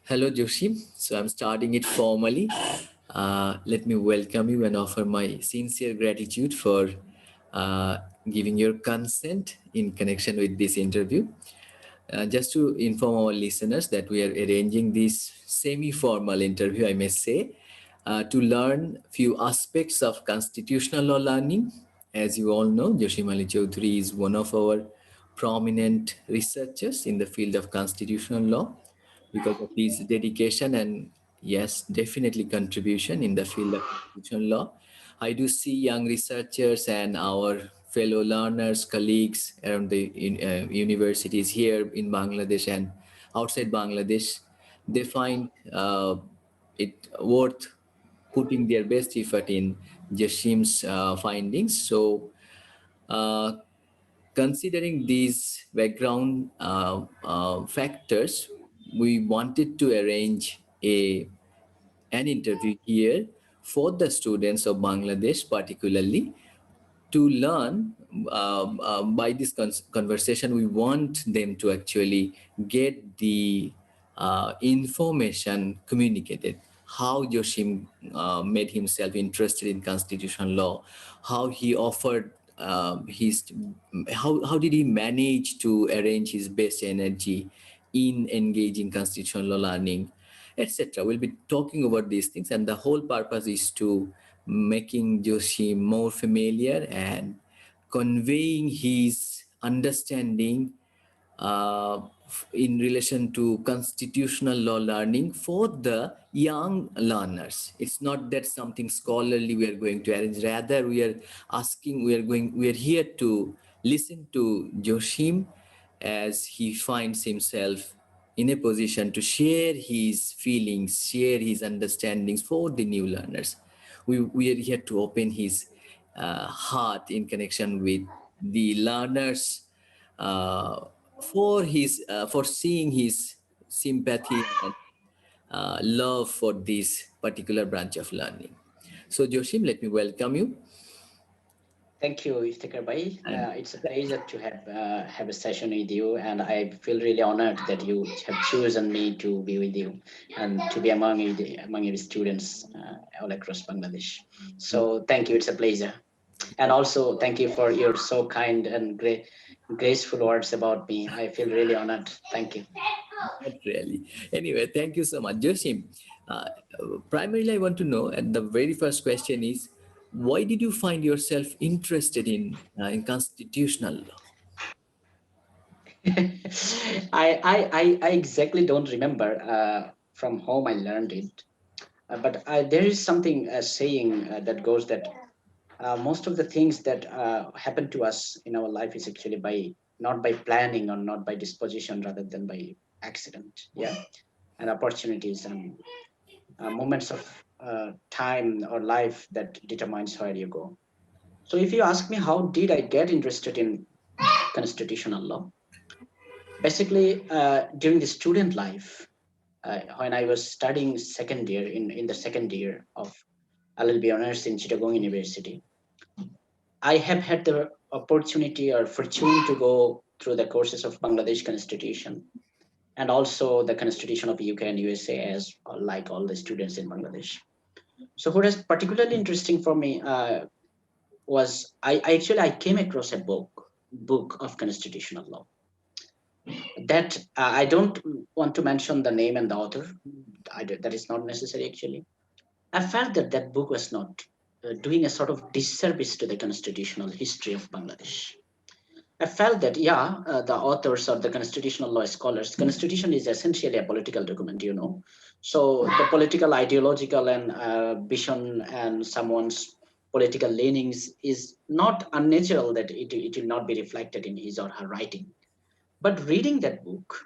Hello, Joshim. So I'm starting it formally. Let me welcome you and offer my sincere gratitude for uh, giving your consent in connection with this interview. Just to inform our listeners that we are arranging this semi-formal interview, I may say, to learn few aspects of constitutional law learning. As you all know, Joshim Ali Chaudhary is one of our prominent researchers in the field of constitutional law because of his dedication and yes, definitely contribution in the field of constitutional law. I do see young researchers and our fellow learners, colleagues around the universities here in Bangladesh and outside Bangladesh. They find it worth putting their best effort in Jashim's findings. So, uh, considering these background factors, we wanted to arrange an interview here for the students of Bangladesh, particularly to learn by this conversation. We want them to actually get the information communicated. How Joshim made himself interested in constitutional law, how he offered his, how did he manage to arrange his best energy in engaging constitutional law learning, etc. We'll be talking about these things, and the whole purpose is to making Joshi more familiar and conveying his understanding in relation to constitutional law learning for the young learners. It's not that something scholarly we are going to arrange. Rather, we are here to listen to Joshim as he finds himself in a position to share his feelings, share his understandings for the new learners. We are here to open his heart in connection with the learners, uh, for seeing his sympathy and love for this particular branch of learning. So Joshim, let me welcome you. Thank you, Iftekhar bhai. And It's a pleasure to have a session with you, and I feel really honored that you have chosen me to be with you and to be among your students all across Bangladesh. So thank you. It's a pleasure, and also thank you for your so kind and graceful words about me. I feel really honored. Thank you. not really. Anyway, thank you so much, Joshim. Uh, Primarily, I want to know, and the very first question is, why did you find yourself interested in constitutional law? I exactly don't remember from whom I learned it, but there is something saying that goes that most of the things that happen to us in our life is actually by not by planning or not by disposition rather than by accident. Yeah, and opportunities and moments of time or life that determines where you go. So if you ask me how did I get interested in constitutional law, basically during the student life, when I was studying second year in the second year of LLB honors in Chittagong University, I have had the opportunity or fortune to go through the courses of Bangladesh Constitution and also the Constitution of UK and USA as like all the students in Bangladesh. So what is particularly interesting for me was I came across a book of constitutional law that I don't want to mention the name and the author. That is not necessary actually. I felt that that book was not doing a sort of disservice to the constitutional history of Bangladesh. I felt that, yeah, the authors or the constitutional law scholars, constitution is essentially a political document, you know. So the political, ideological, and vision and someone's political leanings is not unnatural that it will not be reflected in his or her writing. But reading that book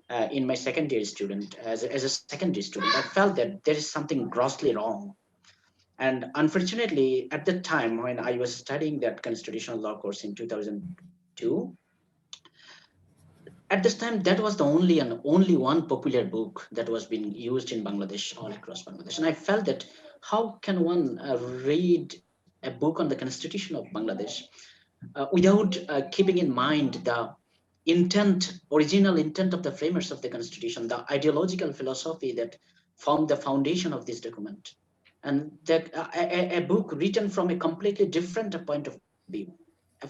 in my secondary student, as a secondary student, I felt that there is something grossly wrong. And unfortunately, at the time when I was studying that constitutional law course in 2002, at this time that was the only one popular book that was being used in Bangladesh, all across Bangladesh. And I felt that how can one read a book on the constitution of Bangladesh without keeping in mind the original intent of the framers of the Constitution, the ideological philosophy that formed the foundation of this document. And a book written from a completely different point of view,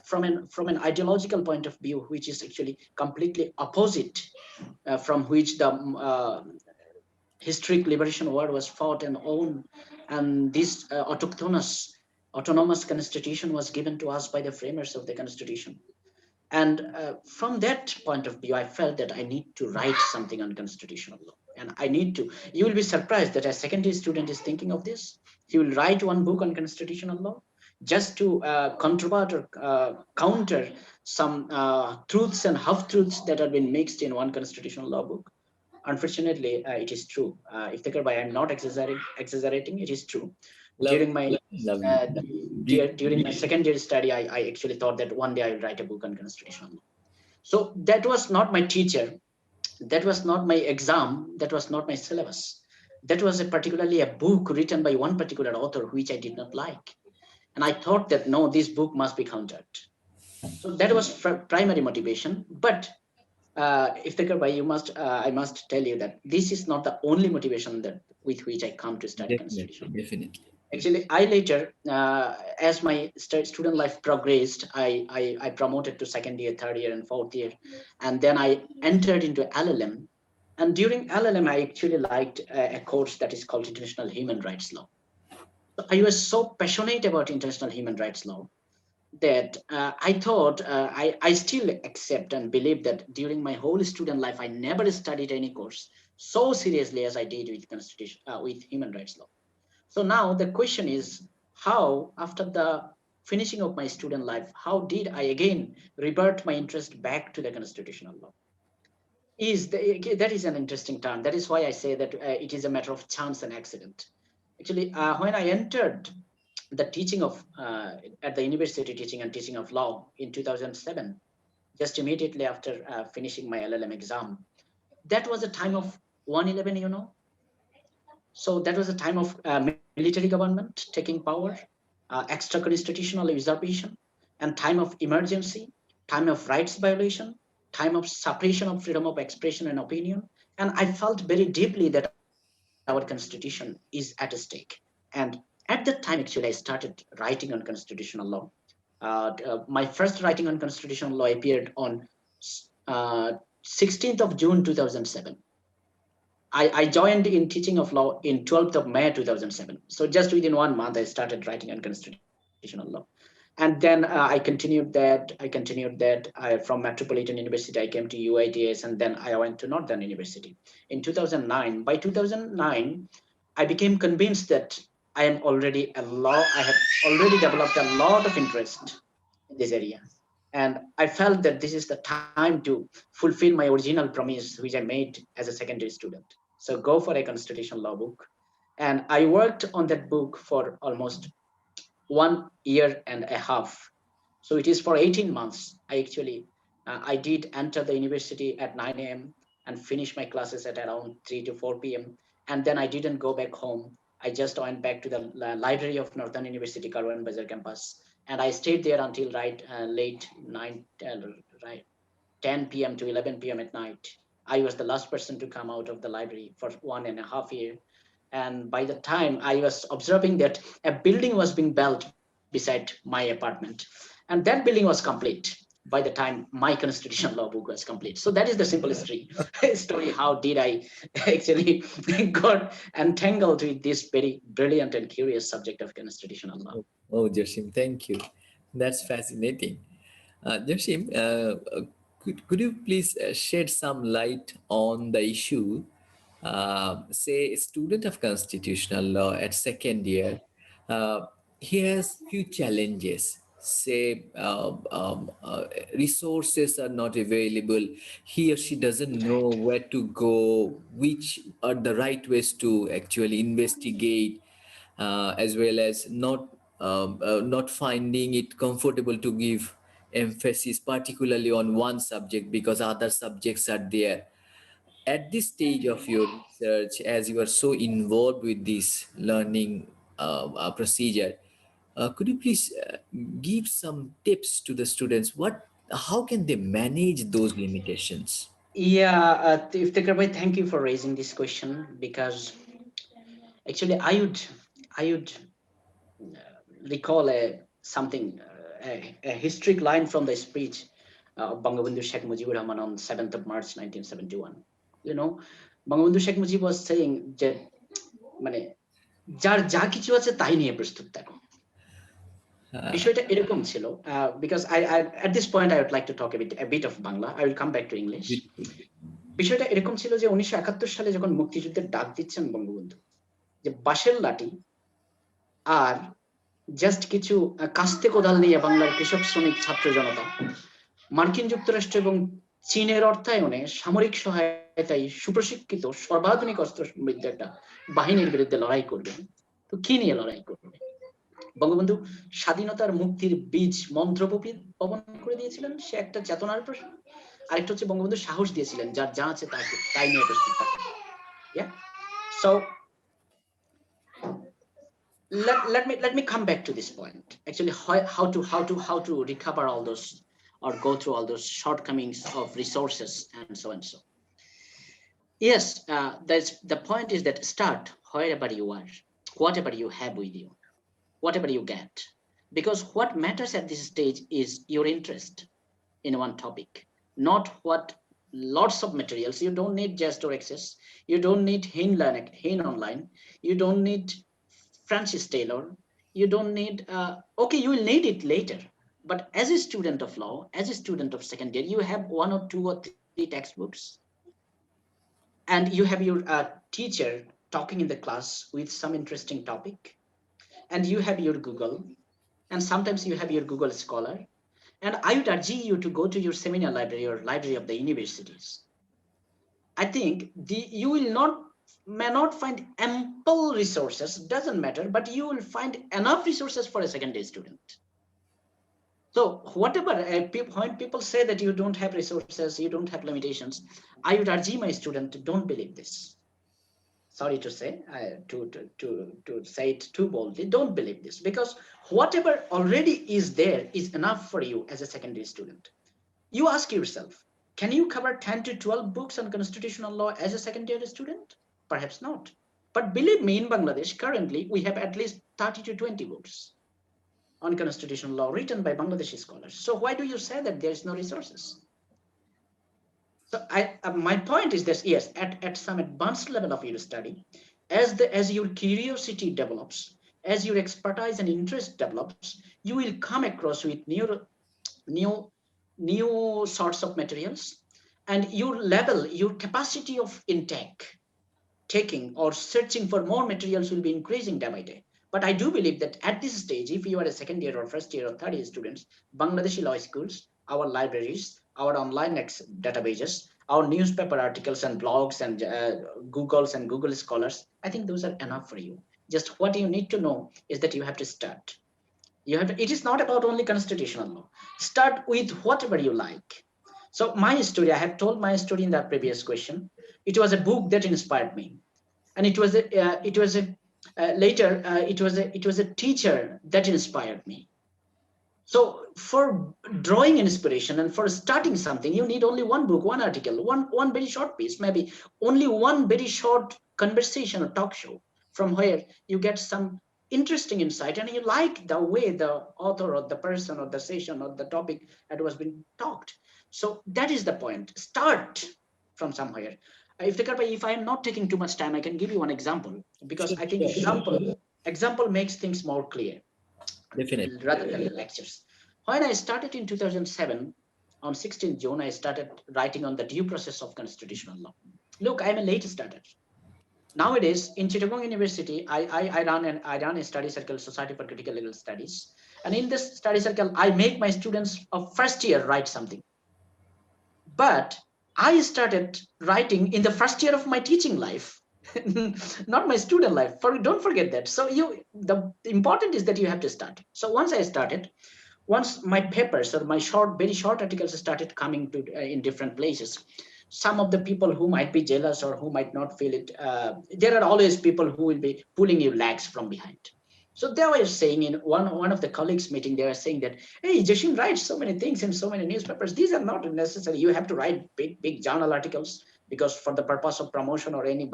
from an ideological point of view, which is actually completely opposite from which the historic liberation war was fought and owned, and this autonomous constitution was given to us by the framers of the Constitution. And from that point of view, I felt that I need to write something on constitutional law. And I need to, you will be surprised that a secondary student is thinking of this. He will write one book on constitutional law just to controvert or counter some truths and half truths that have been mixed in one constitutional law book. Unfortunately, it is true. Iftekhar, I'm not exaggerating. It is true. Lovely, During my lovely. uh, during my second year study, I actually thought that one day I will write a book on constitutional law. So that was not my teacher. That was not my exam. That was not my syllabus. That was particularly a book written by one particular author, which I did not like. And I thought that no, this book must be countered. So that was primary motivation. But Iftekhar bhai, I must tell you that this is not the only motivation that with which I come to study Definitely, constitution. definitely. Actually, I later, as my student life progressed, I promoted to second year, third year, and fourth year, and then I entered into LLM. And during LLM, I actually liked a course that is called International Human Rights Law. So I was so passionate about international human rights law that I thought I still accept and believe that during my whole student life, I never studied any course so seriously as I did with constitution, with human rights law. So now the question is, how, after the finishing of my student life, how did I again revert my interest back to the constitutional law? That is an interesting term. That is why I say that it is a matter of chance and accident. Actually, when I entered the teaching of at the university, teaching of law in 2007, just immediately after finishing my LLM exam, that was a time of 111, So that was a time of military government taking power, extra constitutional usurpation, and time of emergency, time of rights violation, time of suppression of freedom of expression and opinion. And I felt very deeply that our constitution is at stake. And at that time, actually, I started writing on constitutional law. My first writing on constitutional law appeared on uh, 16th of June 2007. I joined in teaching of law in 12th of May 2007. So just within 1 month, I started writing on constitutional law. And then from Metropolitan University, I came to UITS, and then I went to Northern University. In 2009, by 2009, I became convinced that I have already developed a lot of interest in this area. And I felt that this is the time to fulfill my original promise, which I made as a secondary student. So go for a constitutional law book. And I worked on that book for almost 1 year and a half. So it is for 18 months. I did enter the university at 9 a.m. and finish my classes at around 3 to 4 p.m. And then I didn't go back home. I just went back to the library of Northern University Karwan Bazar campus. And I stayed there until late 10 p.m. to 11 p.m. at night. I was the last person to come out of the library for 1.5 years. And by the time I was observing that a building was being built beside my apartment, and that building was complete by the time my constitutional law book was complete. So that is the simple story. Story how did I actually got entangled with this very brilliant and curious subject of constitutional law. Oh, Joshim, thank you. That's fascinating. Joshim, could you please shed some light on the issue? Say, a student of constitutional law at second year, uh, he has few challenges. Say, resources are not available. He or she doesn't know where to go, which are the right ways to actually investigate, as well as not finding it comfortable to give emphasis particularly on one subject because other subjects are there. At this stage of your research, as you are so involved with this learning procedure, could you please give some tips to the students? What how can they manage those limitations? Yeah, Iftekhar bhai, thank you for raising this question, because actually I would recall a something a historic line from the speech of Bangabandhu Sheikh Mujibur Rahman on 7th of March 1971. You know, Bangabandhu Sheikh Mujib was saying যে মানে যার যা কিছু আছে তাই নিয়ে প্রস্তুত থাকো। বিষয়টা এরকম ছিল, because I at this point I would like to talk a bit of Bangla. I will come back to English. Beautiful. বিষয়টা এরকম ছিল যে 1971 সালে যখন মুক্তিযুদ্ধের ডাক দিচ্ছেন বঙ্গবন্ধু, যে বাঁশের লাঠি আর জাস্ট কিছু কাস্তে কোদাল নিয়ে বাংলার কৃষক শ্রমিক ছাত্র জনতা মার্কিন যুক্তরাষ্ট্র এবং চীনের অর্থায়নে সামরিক সহায়তায় সুপ্রশিক্ষিত সর্বাধুনিক অস্ত্র সমৃদ্ধ একটা বাহিনীর বিরুদ্ধে লড়াই করবে। তো কি নিয়ে লড়াই করবে? বঙ্গবন্ধু স্বাধীনতার মুক্তির বীজ মন্ত্র পবন করে দিয়েছিলেন, সে একটা চেতনার প্রশ্ন। আরেকটা হচ্ছে বঙ্গবন্ধু সাহস দিয়েছিলেন যার যা আছে তাই নিয়ে প্রস্তুত থাকতে। Yeah. So let me come back to this point. Actually, how to recover all those, or go through all those shortcomings of resources and so and so. Yes, that's the point, is that start wherever you are, whatever you have with you, whatever you get, because what matters at this stage is your interest in one topic, not what lots of materials. You don't need just or access. You don't need Hin online. You don't need Francis Taylor. You don't need, okay, you will need it later. But as a student of law, as a student of second year, you have one or two or three textbooks, and you have your teacher talking in the class with some interesting topic, and you have your Google, and sometimes you have your Google Scholar. And I would urge you to go to your seminar library or library of the universities. I think you will not may not find ample resources, doesn't matter, but you will find enough resources for a secondary student. So whatever, when people say that you don't have resources, you don't have limitations, I would urge my student to don't believe this. Sorry to say, to say it too boldly, don't believe this, because whatever already is there is enough for you as a secondary student. You ask yourself, can you cover 10 to 12 books on constitutional law as a second year student? Perhaps not. But believe me, in Bangladesh, currently, we have at least 30 to 20 books on constitutional law written by Bangladeshi scholars. So why do you say that there is no resources? So my point is this: yes, at some advanced level of your study, as your curiosity develops, as your expertise and interest develops, you will come across with new new sorts of materials, and your level, your capacity of intake, taking or searching for more materials will be increasing day by day. But I do believe that at this stage, if you are a second year or first year or third year students, Bangladeshi law schools, our libraries, our online databases, our newspaper articles and blogs and Googles and Google Scholars, I think those are enough for you. Just what you need to know is that you have to start. You have to, it is not about only constitutional law. Start with whatever you like. So my story, I have told my story in the previous question. It was a book that inspired me, and it was a teacher that inspired me. So for drawing inspiration and for starting something, you need only one book, one article, one very short piece, maybe only one very short conversation or talk show, from where you get some interesting insight and you like the way the author or the person or the session or the topic that was being talked. So that is the point. Start from somewhere. If I am not taking too much time, I can give you one example, because Sure, I think sure. example makes things more clear Definitely. rather than the lectures. When I started in 2007, on 16th June, I started writing on the due process of constitutional law. Look, I'm a late starter. Nowadays, in Chittagong University, I run a study circle, Society for Critical Legal Studies. And in this study circle, I make my students of first year write something. But I started writing in the first year of my teaching life, not my student life. Don't forget that. So the important is that you have to start. So once my papers or my very short articles started coming to in different places, some of the people who might be jealous or who might not feel it, there are always people who will be pulling your legs from behind. So they were saying in one of the colleagues meeting, they were saying that, hey, Jashim writes so many things in so many newspapers. These are not necessary. You have to write big journal articles because for the purpose of promotion or any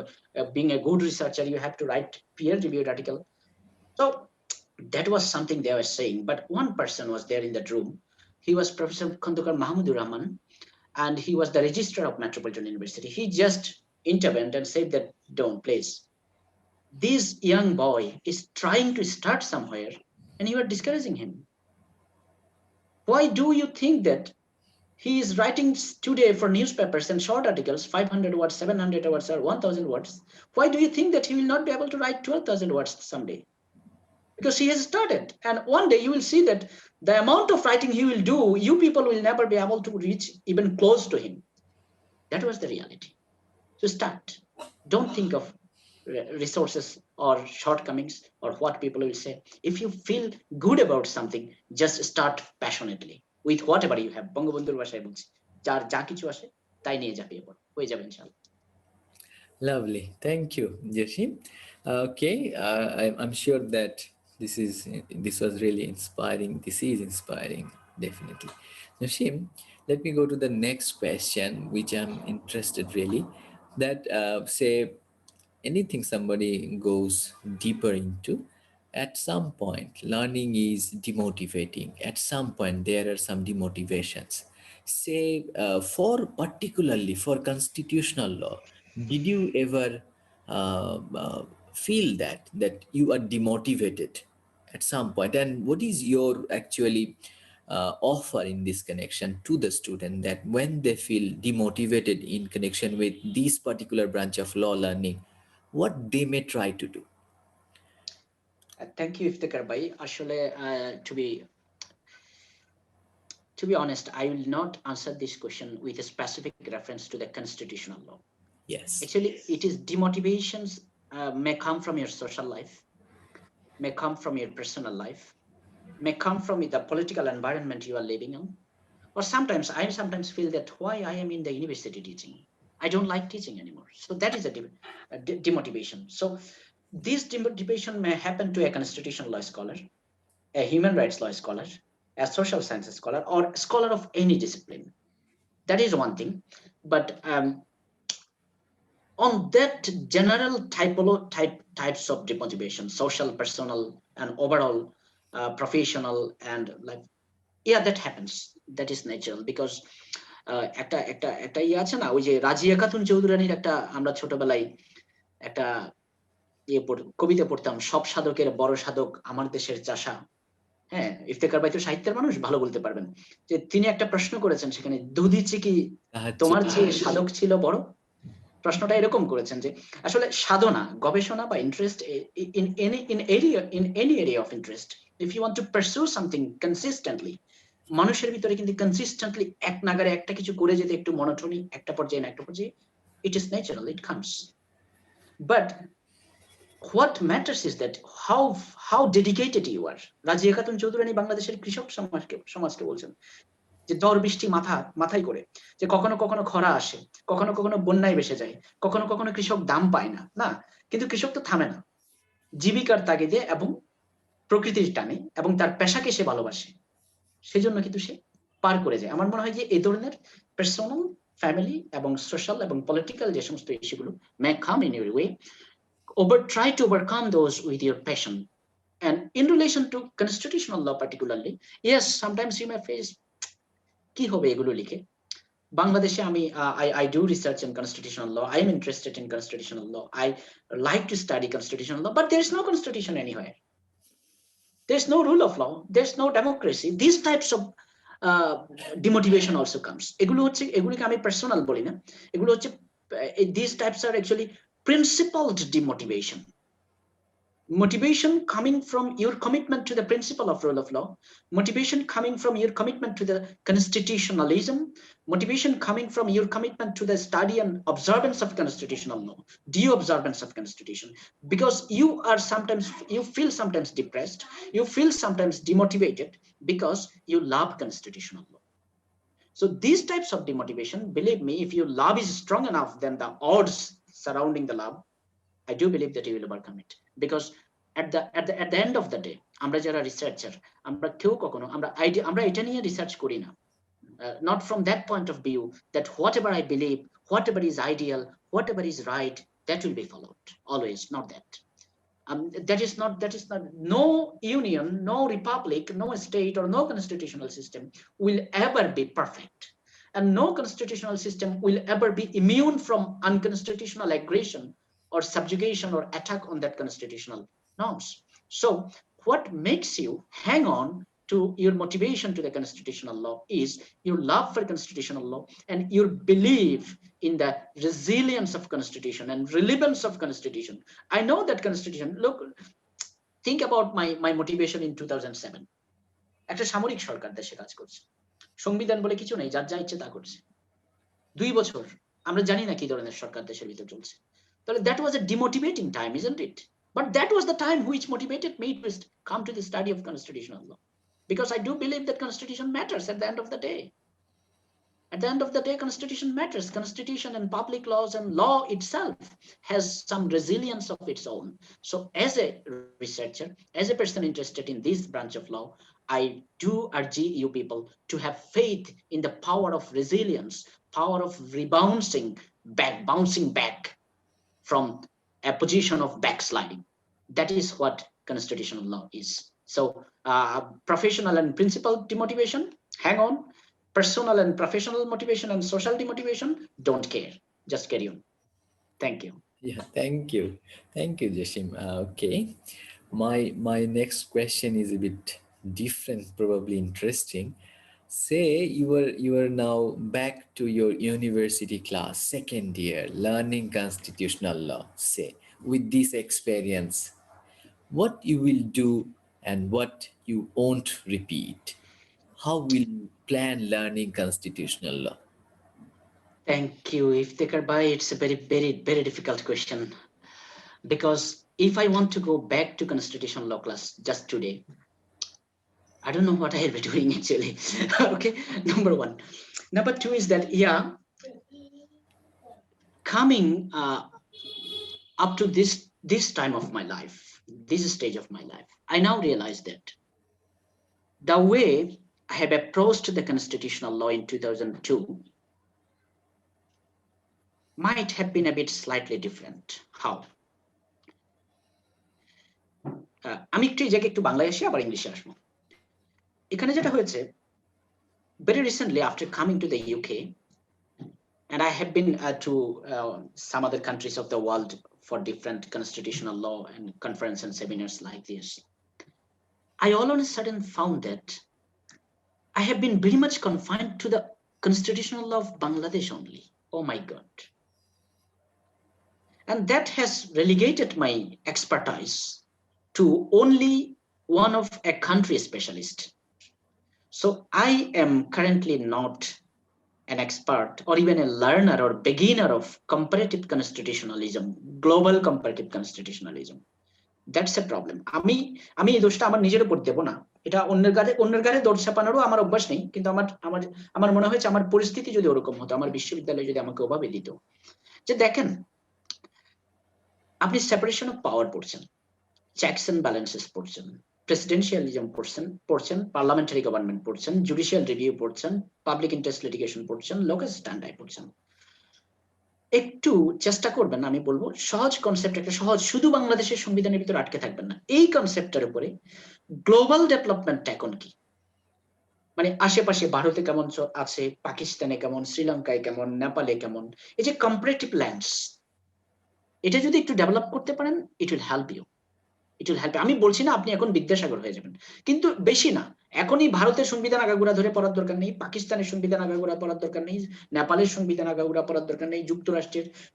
being a good researcher, you have to write peer-reviewed article. So that was something they were saying. But one person was there in that room. He was Professor Khandukar Mahmudur Rahman, and he was the registrar of Metropolitan University. He just intervened and said that, don't, please. This young boy is trying to start somewhere and you are discouraging him. Why do you think that he is writing today for newspapers and short articles, 500 words, 700 words, or 1000 words? Why do you think that he will not be able to write 12,000 words someday? Because he has started. And one day you will see that the amount of writing he will do, you people will never be able to reach even close to him. That was the reality. So start. Don't think of resources or shortcomings or what people will say. If you feel good about something, just start passionately with whatever you have. বঙ্গবন্ধুর ভাষায় বলছি, যার যা কিছু আসে তাই নিয়ে ঝাঁপিয়ে পড়ো, হয়ে যাবে ইনশাআল্লাহ। Lovely. Thank you, Jashim. Okay, I'm sure that this was really inspiring. This is inspiring, definitely. Jashim, let me go to the next question, which I'm interested really. That say anything somebody goes deeper into, at some point learning is demotivating. At some point there are some demotivations. Say for particularly for constitutional law, did you ever feel that you are demotivated at some point, and what is your actually offer in this connection to the student, that when they feel demotivated in connection with this particular branch of law learning, what they may try to do? Thank you, Iftekhar bhai. আসলে to be honest, I will not answer this question with a specific reference to the constitutional law. Yes. Actually, it is demotivations may come from your social life, may come from your personal life, may come from the political environment you are living in. Or sometimes I sometimes feel that why I am in the university teaching, I don't like teaching anymore. So that is a demotivation. So this demotivation may happen to a constitutional law scholar, a human rights law scholar, a social sciences scholar, or a scholar of any discipline. That is one thing. But on that general types of demotivation, social, personal, and overall, professional, and like, yeah, that happens. That is natural because একটা ইয়ে আছে না, ওই যে রাজিয়া খাতুন চৌধুরানীর একটা, আমরা ছোটবেলায় একটা কবিতা পড়তাম, সব সাধকের বড় সাধক আমার দেশের চাষা। হ্যাঁ, ইফতেখার ভাই তো সাহিত্যের মানুষ, ভালো বলতে পারবেন। যে তিনি একটা প্রশ্ন করেছেন সেখানে, দুদিচি কি আচ্ছা। তোমার চেয়ে সাধক ছিল বড়? প্রশ্নটা এরকম করেছেন যে আসলে সাধনা, গবেষণা বা interest in any area of interest, if you want to pursue something consistently, মানুষের ভিতরে কিন্তু কনসিস্টেন্টলি এক নাগারে একটা কিছু করে যেতে একটু মনোটনি, একটা পর্যায়ে না একটা পর্যায়ে, it is natural, it comes. But what matters is that how dedicated you are. Razia Khatun Chaudhurani বাংলাদেশের কৃষক সমাজকে বলছেন যে ঝড় বৃষ্টি মাথায় করে, যে কখনো কখনো খরা আসে, কখনো কখনো বন্যায় ভেসে যায়, কখনো কখনো কৃষক দাম পায় না, না, কিন্তু কৃষক তো থামে না, জীবিকার তাগিদে এবং প্রকৃতির টানে এবং তার পেশাকে সে ভালোবাসে, সেজন্য কিন্তু সে পার করে যায়। আমার মনে হয় যে এই ধরনের পার্সোনাল, ফ্যামিলি এবং সোশ্যাল এবং পলিটিক্যাল যে সমস্ত ইস্যুগুলো may come in your way, try to overcome those with your passion. And in relation to constitutional law particularly, yes, sometimes you may face কি হবে এগুলো লিখে। বাংলাদেশে আমি I do research in constitutional law. I am interested in constitutional law. I like to study constitutional law, but there is no constitution anywhere. There's no rule of law. There's no democracy. These types of demotivation also comes. এগুলোকে আমি personal বলি না। এগুলো হচ্ছে these types are actually principled demotivation. Motivation coming from your commitment to the principle of rule of law, motivation coming from your commitment to the constitutionalism, motivation coming from your commitment to the study and observance of constitutional law, due observance of constitution, because you feel sometimes depressed, you feel sometimes demotivated because you love constitutional law. So these types of demotivation, believe me, if your love is strong enough, then the odds surrounding the love, I do believe that you will overcome it. Because at the end of the day, আমরা যারা researcher, আমরা কেউ কখনো আমরা এটা নিয়ে research করি না। Not from that point of view that whatever I believe, whatever is ideal, whatever is right, that will be followed. Always, not that. That is not, no union, no republic, no state, or no constitutional system will ever be perfect. And no constitutional system will ever be immune from unconstitutional aggression or subjugation or attack on that constitutional norms. So what makes you hang on to your motivation to the constitutional law is your love for constitutional law and your belief in the resilience of constitution and relevance of constitution. I know that constitution, look, think about my motivation in 2007. একটা সামরিক সরকার দেশে কাজ করছে, সংবিধান বলে কিছু নেই, যার যা ইচ্ছে তা করছে। 2 বছর আমরা জানি না কি ধরনের সরকার দেশের ভিতর চলছে। তাহলে that was a demotivating time, isn't it? But that was the time which motivated me to come to the study of constitutional law, because I do believe that constitution matters at the end of the day. At the end of the day, constitution matters. Constitution and public laws and law itself has some resilience of its own. So as a researcher, as a person interested in this branch of law, I do urge you people to have faith in the power of resilience, power of bouncing back from a position of backsliding. That is what constitutional law is. So professional and principal demotivation, hang on. Personal and professional motivation and social demotivation, don't care. Just carry on. Thank you. Yeah, thank you, Jashim. Okay, my next question is a bit different, probably interesting. Say you are now back to your university class, second year, learning constitutional law. Say, with this experience, what you will do and what you won't repeat. How will you plan learning constitutional law? Thank you, Iftekhar bhai. It's a very difficult question, because if I want to go back to constitutional law class just today, I don't know what I'll be doing actually. Okay, number one. Number two is that, yeah, coming up to this time of my life, this stage of my life, I now realize that the way I have approached the constitutional law in 2002 might have been a bit slightly different. How? আমি একটু এই জায়গায় একটু বাংলায় আসি, আবার ইংলিশে আসবো। এখানে যেটা হয়েছে, very recently after coming to the UK, and I have been to some other countries of the world for different constitutional law and conference and seminars like this, I all of a sudden found that I have been very much confined to the constitutional law of Bangladesh only. Oh my God. And that has relegated my expertise to only one of a country specialist. So I am currently not an expert or even a learner or beginner of comparative constitutionalism, global comparative constitutionalism. That's a problem. আমি এই দোষটা আমার নিজের উপর দেব না, এটা অন্যের গাড়ে দোষ চাপানোরও আমার অভ্যাস নেই, কিন্তু আমার মনে হয়েছে আমার পরিস্থিতি যদি ওরকম হতো, আমার বিশ্ববিদ্যালয় যদি আমাকে ওভাবে দিত, যে দেখেন আপনি সেপারেশন অফ পাওয়ার পড়ছেন, চেকস এন্ড ব্যালেন্সেস পড়ছেন, প্রেসিডেন্সিয়ালিজম পড়ছেন, পার্লামেন্টারি গভর্নমেন্ট পড়ছেন, জুডিশিয়াল রিভিউ পড়ছেন, পাবলিক ইন্টারেস্ট লিটিগেশন পড়ছেন, লোকাল স্ট্যান্ডার্ড পড়ছেন। একটু চেষ্টা করবেন, আমি বলবো সহজ কনসেপ্ট, একটা সহজ, শুধু বাংলাদেশের সংবিধানের ভিতরে আটকে থাকবেন না, এই কনসেপ্টের উপরে গ্লোবাল ডেভেলপমেন্ট এখন কি, মানে আশেপাশে ভারতে কেমন আছে, পাকিস্তানে কেমন, শ্রীলঙ্কায় কেমন, নেপালে কেমন, এই যে কম্পারেটিভ ল্যান্ডস, এটা যদি একটু ডেভেলপ করতে পারেন, ইট উইল হেল্প ইউ। আমি বলছি না আপনি এখন বিদ্যাসাগর হয়ে যাবেন, কিন্তু বেশি না, এখনই ভারতের সংবিধান আগাগোড়া ধরে পড়ার দরকার নেই, পাকিস্তানের সংবিধান আগাগোড়া পড়ার দরকার নেই, নেপালের সংবিধান আগাগোড়া পড়ার দরকার নেই,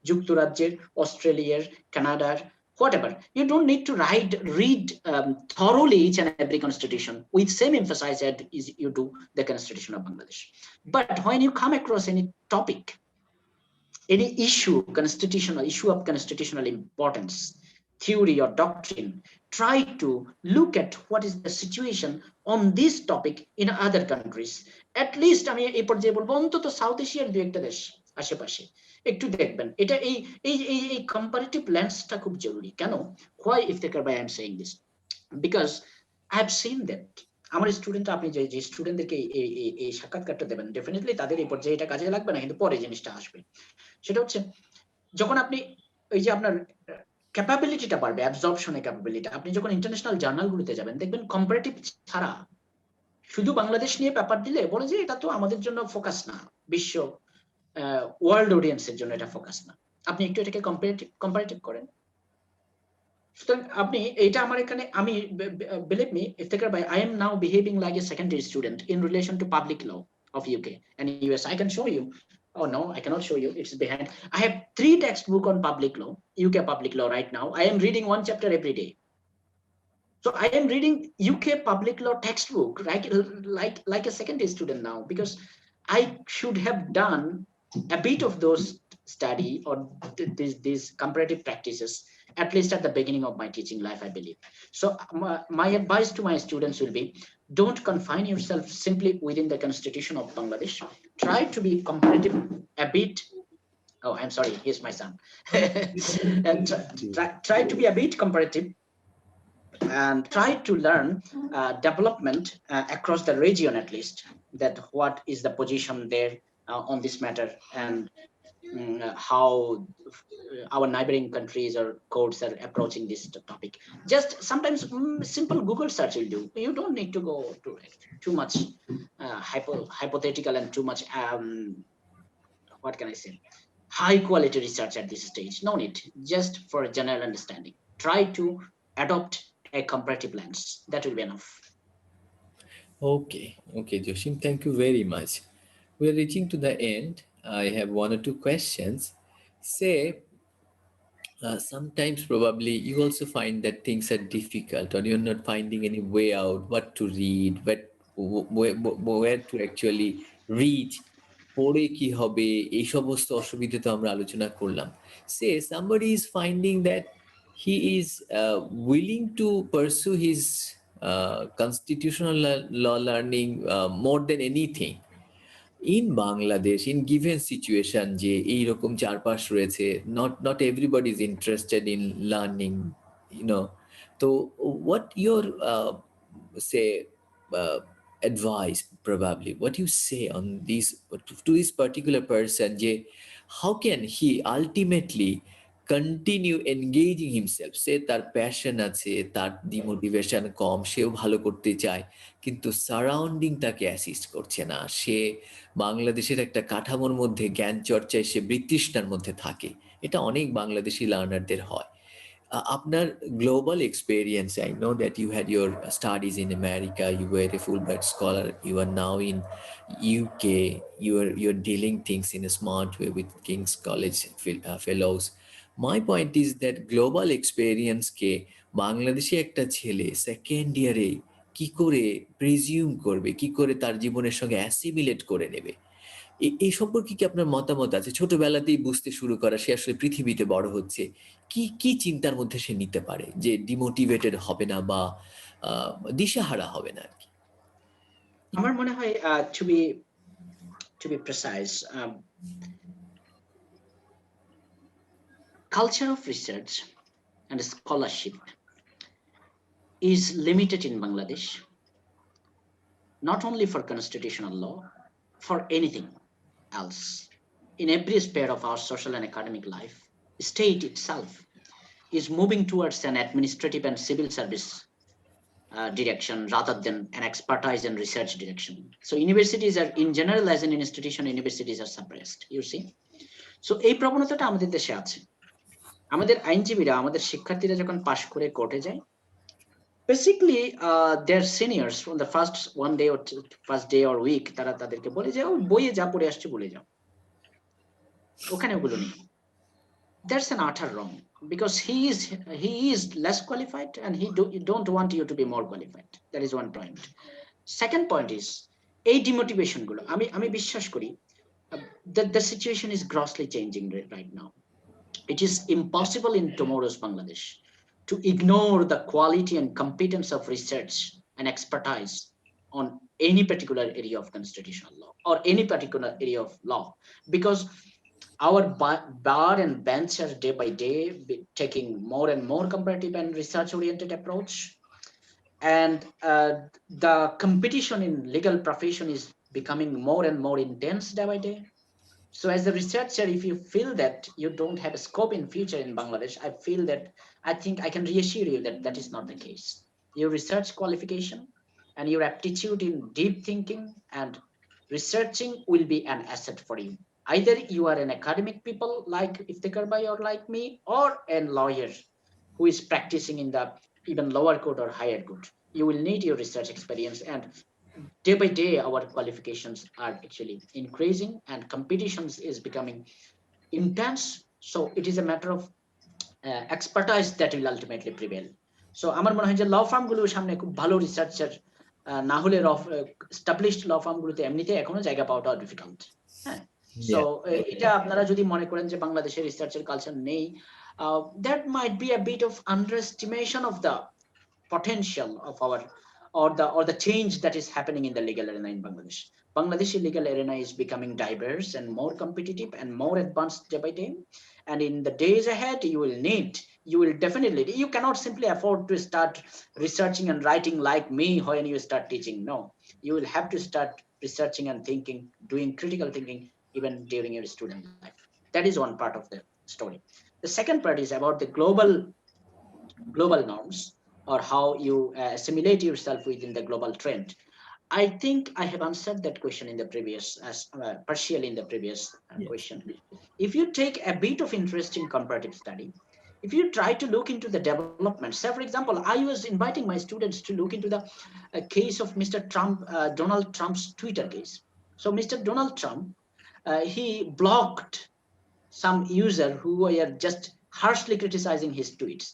যুক্তরাজ্যের, অস্ট্রেলিয়ার, কানাডার, whatever. You don't need to read thoroughly each and every constitution with same emphasis as you do the Constitution of Bangladesh. But when you come across any topic, any issue of constitutional importance, theory or doctrine, try to look at what is the situation on this topic in other countries. At least আমি এই পর্যায়ে বলবো অন্তত south এশিয়ার দুই একটা দেশ আশেপাশে, একটু দেখবেন এটা এই কম্পারেটিভ লেন্সটা খুব জরুরি। কেন? হোয়াই ইফতেখার ভাই I am saying this, because I have seen that আমার স্টুডেন্ট, আপনি যে স্টুডেন্টদেরকে এই সাক্ষাৎকারটা দেবেন, ডেফিনেটলি তাদের এই পর্যায়ে এটা কাজে লাগবে না, কিন্তু পরে জিনিসটা আসবে। সেটা হচ্ছে যখন আপনি এই যে আপনার ক্যাপাবিলিটিটা বাড়বে, অ্যাবজর্পশনের ক্যাপাবিলিটি, আপনি যখন ইন্টারন্যাশনাল জার্নালগুলোতে যাবেন দেখবেন কম্পারেটিভ ছাড়া শুধু বাংলাদেশ নিয়ে পেপার দিলে বলে যে এটা তো আমাদের জন্য ফোকাস না, বিশ্ব ওয়ার্ল্ড অডিয়েন্সের জন্য এটা ফোকাস না। আপনি একটু এটাকে কম্পারেটিভ করেন। সুতরাং আপনি এইটা আমার এখানে আমি বিলিভ মি ইফতেখার ভাই, I am now behaving like a secondary student in relation to public law of UK and US. I can show you. Oh no, I cannot show you. It's behind. I have 3 textbook on public law, UK public law right now. I am reading 1 chapter every day. So I am reading UK public law textbook like a secondary student now, because I should have done a bit of those study or these comparative practices at least at the beginning of my teaching life, I believe. So my advice to my students will be, don't confine yourself simply within the constitution of Bangladesh. Try to be comparative a bit. Oh, I'm sorry, here's my son. And try to be a bit comparative and try to learn development across the region, at least, that what is the position there on this matter, and how our neighboring countries or courts are approaching this topic. Just sometimes simple Google search will do. You don't need to go to too much hypothetical and too much what can I say, high quality research at this stage. No need, just for a general understanding. Try to adopt a comparative lens. That will be enough. Okay, Joshim, thank you very much. We're reaching to the end. I have one or two questions. Say, sometimes probably you also find that things are difficult, or you're not finding any way out, what to read, where to actually reach, পড়ে কি হবে, এই সমস্ত অসুবিধা তো আমরা আলোচনা করলাম। সে somebody is finding that he is willing to pursue his constitutional law learning more than anything in Bangladesh, in given situation যে এইরকম চারপাশ রয়েছে, not everybody is interested in learning, you know. So what your say advice, probably what you say on this to this particular person, যে how can he ultimately continue engaging himself, সে তার passion আছে, তার demotivation কম, সেও ভালো করতে চায়, কিন্তু surrounding তাকে অ্যাসিস্ট করছে না, সে বাংলাদেশের একটা কাঠামোর মধ্যে জ্ঞান চর্চায় সে বৃত্তৃষ্ণার মধ্যে থাকে। এটা অনেক বাংলাদেশি লার্নারদের হয়। আপনার global experience, I know that you had your studies in America, you were a Fulbright scholar, you are now in UK, you're dealing things in a smart way with King's College fellows. My point is that global experience কে বাংলাদেশি একটা ছেলে second ইয়ারে কি করে presume করবে, কি করে তার জীবনের সঙ্গে অ্যাসিমিলেট করে নেবে, এই সম্পর্কে কি আপনার মতামত আছে? ছোটবেলাতেই বুঝতে শুরু করা, সে আসলে পৃথিবীতে বড় হচ্ছে, কি কি চিন্তার মধ্যে সে নিতে পারে যে ডিমোটিভেটেড হবে না বা দিশেহারা হবে না আর কি? আমার মনে হয় to be precise, culture of research and scholarship is limited in Bangladesh, not only for constitutional law, for anything else. In every sphere of our social and academic life, state itself is moving towards an administrative and civil service direction rather than an expertise and research direction. So universities are, in general, as an institution, universities are suppressed, you see. So এই প্রবণতাটা আমাদের দেশে আছে। আমাদের আইনজীবীরা, আমাদের শিক্ষার্থীরা যখন পাশ করে কোর্টে যায়, basically their seniors from the first one day or first day or week, তারা তাদেরকে বলে যে ও বইয়ে যা পড়ে আসছে বলে যাও, ওখানে ওগুলো নেই। That's an utter wrong, because he is less qualified and he don't want you to be more qualified. That is one point. Second point is এই demotivation গুলো আমি বিশ্বাস করি that the situation is grossly changing right now. It is impossible in tomorrow's Bangladesh to ignore the quality and competence of research and expertise on any particular area of constitutional law or any particular area of law, because Our bar and bench are day by day taking more and more comparative and research oriented approach, and the competition in legal profession is becoming more and more intense day by day. So as a researcher, if you feel that you don't have a scope in future in Bangladesh, I think I can reassure you that that is not the case. Your research qualification and your aptitude in deep thinking and researching will be an asset for you. Either you are an academic people like Iftekhar Bhai or like me, or a lawyer who is practicing in the even lower court or higher court. You will need your research experience, and day by day our qualifications are actually increasing and competitions is becoming intense. So it is a matter of expertise that will ultimately prevail. So আমার মনে হয় যে law firm গুলোর সামনে খুব ভালো researcher না হলে established ল ফার্ম গুলোতে এমনিতে এখনো জায়গা পাওয়াটা ডিফিকাল্ট। হ্যাঁ, সো Yeah. এটা আপনারা যদি মনে করেন যে বাংলাদেশের রিসার্চের কালচার নেই, that might be a bit of underestimation of the potential of our or the change that is happening in the legal arena in Bangladesh. Bangladeshi legal arena is becoming diverse and more competitive and more advanced day by day. And in the days ahead, you will definitely, you cannot simply afford to start researching and writing like me when you start teaching. No, you will have to start researching and thinking, doing critical thinking even during your student life. That is one part of the story. The second part is about the global norms, or how you assimilate yourself within the global trend. I think I have answered that question in the previous, partially in the previous Yes. question. If you take a bit of interest in comparative study, if you try to look into the development, say for example, I was inviting my students to look into the case of Mr. Trump, Donald Trump's Twitter case. So Mr. Donald Trump, he blocked some user who were just harshly criticizing his tweets.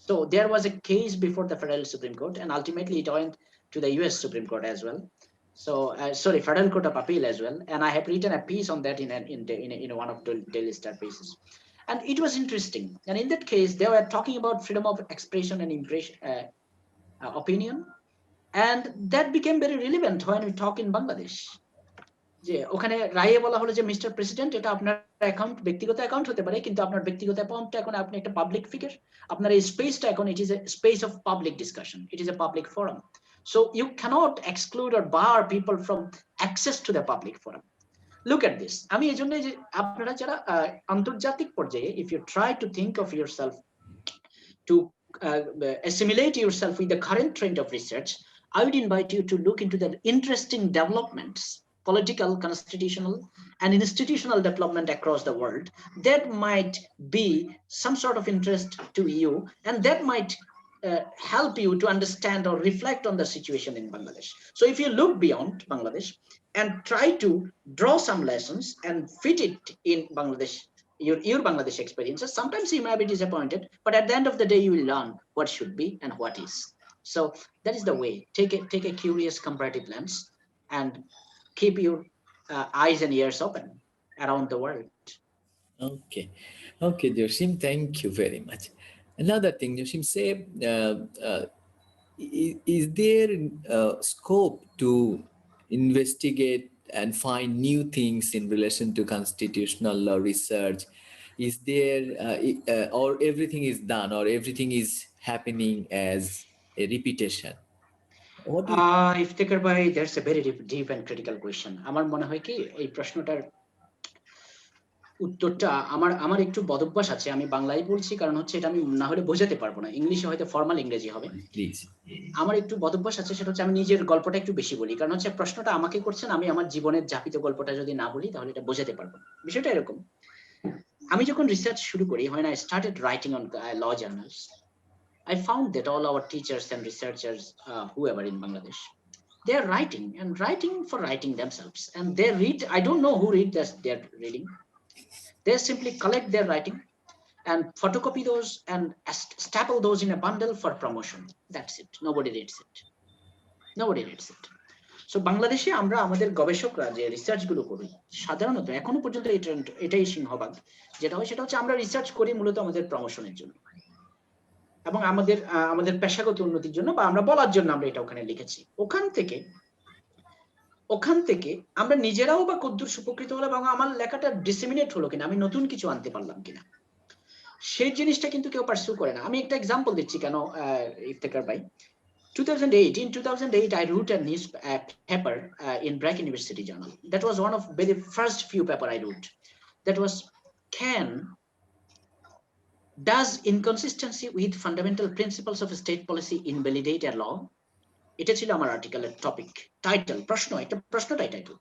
So there was a case before the federal Supreme Court, and ultimately it went to the U.S. Supreme Court as well. So sorry, Federal Court of Appeal as well. And I have written a piece on that in one of the Daily Star pieces, and it was interesting. And in that case, they were talking about freedom of expression and impression, opinion, and that became very relevant when we talk in Bangladesh. যে ওখানে রায়ে বলা হলো যে mister president, এটা আপনার account, ব্যক্তিগত account হতে পারে, কিন্তু আপনার ব্যক্তিগত অ্যাকাউন্টটা এখন আপনি একটা পাবলিক ফিগার, আপনার এই স্পেসটা এখন it is a space of public discussion, it is a public forum, so you cannot exclude or bar people from access to the public forum. Look at this, আমি এই জন্য যে আপনারা যারা আন্তর্জাতিক পর্যায়ে, if you try to think of yourself to assimilate yourself with the current trend of research, I would invite you to look into the interesting developments, political, constitutional, and institutional development across the world that might be some sort of interest to you, and that might help you to understand or reflect on the situation in Bangladesh. So if you look beyond Bangladesh and try to draw some lessons and fit it in Bangladesh, your Bangladesh experiences, sometimes you may be disappointed, but at the end of the day, you will learn what should be and what is. So that is the way. Take a curious comparative lens and keep your eyes and ears open around the world. Okay. Okay, Joshim, thank you very much. Another thing, Joshim, say, is there scope to investigate and find new things in relation to constitutional law research? Is there, or everything is done, or everything is happening as a repetition? What do you? Iftekhar bhai, that's a very deep and critical question. আমার মনে হয় কি এই প্রশ্নটার উত্তরটা আমার আমার একটু বদভ্যাস আছে, আমি বাংলায় বলছি কারণ হচ্ছে এটা আমি না হলে বোঝাতে পারবো না, ইংলিশে হয়তো ফর্মাল ইংরেজি হবে। Please. আমার একটু বদভ্যাস আছে, সেটা হচ্ছে আমি নিজের গল্পটা একটু বেশি বলি, কারণ হচ্ছে প্রশ্নটা আমাকে করছেন, আমি আমার জীবনের যাপিত গল্পটা যদি না বলি তাহলে এটা বোঝাতে পারবো না। বিষয়টা এরকম, আমি যখন রিসার্চ শুরু করি, when I started writing on law journals, I found that all our teachers and researchers, whoever in Bangladesh, they are writing and writing for writing themselves, and they read, I don't know who read this, they're reading, they simply collect their writing and photocopy those and staple those in a bundle for promotion. That's it. Nobody reads it. Nobody reads it. So বাংলাদেশে আমরা আমাদের গবেষকরা যে research গুলো করি, সাধারণত এখনো পর্যন্ত এটাই সিংহভাগ যেটা হয়, সেটা হচ্ছে আমরা রিসার্চ করি মূলত আমাদের প্রমোশনের জন্য এবং আমাদের পেশাগত উন্নতির জন্য, বা আমরা বলার জন্য আমরা এটা ওখানে লিখেছি। ওখান থেকে ওখান থেকে আমরা নিজেরাও বা কদ্দূর উপকৃত হলাম এবং আমার লেখাটা ডিসেমিনেট হলো কিনা, আমি নতুন কিছু আনতে পারলাম কিনা, সেই জিনিসটা কিন্তু কেউ পারসিউ করে না। আমি একটা এক্সাম্পল দিচ্ছি কেন ইফতেখার ভাই। 2008, in 2008, I wrote a news paper in Brack University Journal. That was one of very first few paper I wrote. That was, does inconsistency with fundamental principles of state policy invalidate a law? এটা ছিল আমার আর্টিকেলের topic, title, প্রশ্ন, একটা প্রশ্নটাই title.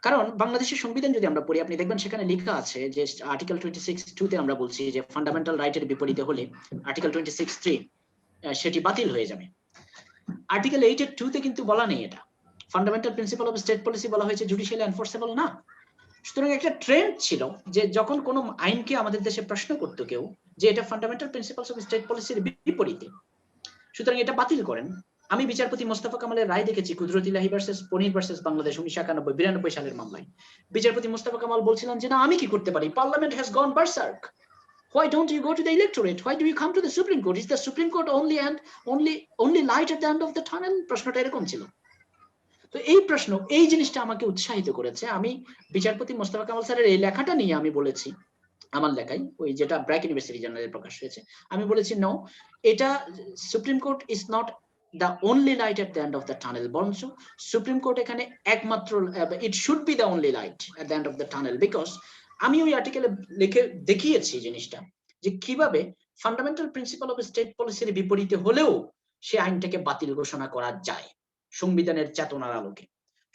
কারণ বাংলাদেশের সংবিধান যদি আমরা পড়ি, আপনি দেখবেন সেখানে লেখা আছে যে আর্টিকেল 26(2) তে আমরা বলছি যে ফান্ডামেন্টাল রাইটের বিপরীতে হলে আর্টিকেল 26(3) সেটি বাতিল হয়ে যাবে। আর্টিকেল 8(2) তে কিন্তু বলা নেই এটা। Fundamental principal of state policy বলা হয়েছে জুডিশিয়ালি এনফোর্সেবল না। সুতরাং একটা ট্রেন্ড ছিল যে যখন কোনো আইনকে আমাদের দেশে প্রশ্ন করতো কেউ যে এটা ফান্ডামেন্টাল প্রিন্সিপালস অফ স্টেট পলিসির বিপরীতে, সুতরাং এটা বাতিল করেন। আমি বিচারপতি মোস্তফা কামালের রায় দেখেছি কুদরত ইলাহি ভার্সেস পনির ভার্সেস বাংলাদেশ 1991-92 সালের মামলায়। বিচারপতি মোস্তফা কামাল বলছিলেন যে না, আমি কি করতে পারি, parliament has gone বার্সার্ক, why don't you go to the electorate, why do you come to the supreme court, is the supreme court only light at the end of the tunnel? প্রশ্নটা এরকম ছিল। তো এই প্রশ্ন, এই জিনিসটা আমাকে উৎসাহিত করেছে। আমি বিচারপতি মোস্তফা কামাল স্যারের এই লেখাটা নিয়ে আমি বলেছি আমার লেখায়, ওই যেটা ব্র্যাক ইউনিভার্সিটি জার্নালে প্রকাশ হয়েছে, আমি বলেছি নো, এটা supreme court is not the only light at the end of the tunnel, বরঞ্চ সুপ্রিম কোর্ট এখানে একমাত্র, it should be the only light at the end of the tunnel, because আমি ওই আর্টিকেলে লিখে দেখিয়েছি জিনিসটা যে কিভাবে ফান্ডামেন্টাল প্রিন্সিপাল অফ স্টেট পলিসির বিপরীতে হলেও সে আইনটাকে বাতিল ঘোষণা করা যায় সংবিধানের চেতনার আলোকে,